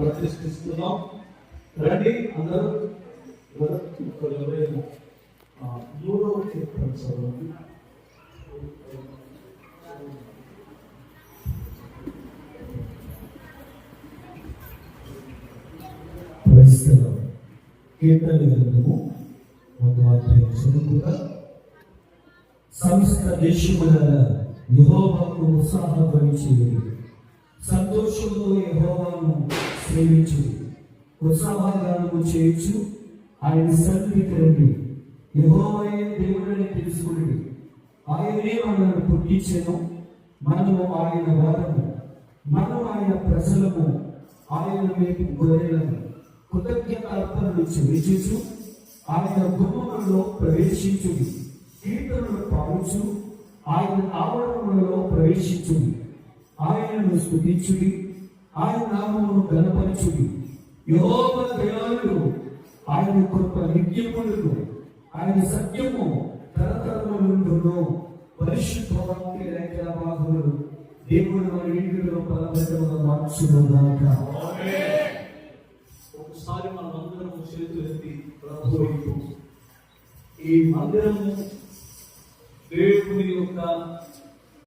ప్రతిష్ఠిస్తున్నాం. రండి అందరూ. మూడవ కీర్తన చదవండి. కీర్తన గ్రంథము 1వ అధ్యాయం చదువుగా, సమస్త దేశములలో యెహోవాకు ఉత్సాహధ్వని చేయుడి, సంతోషంతో యెహోవాను సేవించుడి, ఉత్సాహగానము చేయుచు ఆయన సన్నిధికి రండి. యెహోవాయే దేవుడని తెలుసుకుని, ఆయనే మనల్ని పుట్టించెను, మనము ఆయన వారము, మనం ఆయన ప్రజలము, ఆయన వైపు గొర్రెలను. కృతజ్ఞత అర్పణలు చెల్లించు, ఆయన గుమ్మములలో ప్రవేశించుడి, కీర్తనలు పాడుచు ఆయన ఆవరణములలో ప్రవేశించుడి, ఆయనను స్తుతించుడి, ఆయన నామమును ఘనపరచుడి. యెహోవా దయాళుడు, ఆయన కృప నిత్యముండును, ఆయన సత్యము తరతరములుండును. పరిశుద్ధ వాక్య లేఖన భాగములు దేవుడు మన ఇంటిలో పరమేశ్వరుడు మార్చునుగాక. ఒకసారి మన మందిరము చేతులెత్తి ప్రభువు, ఈ మందిరము దేవుని యొక్క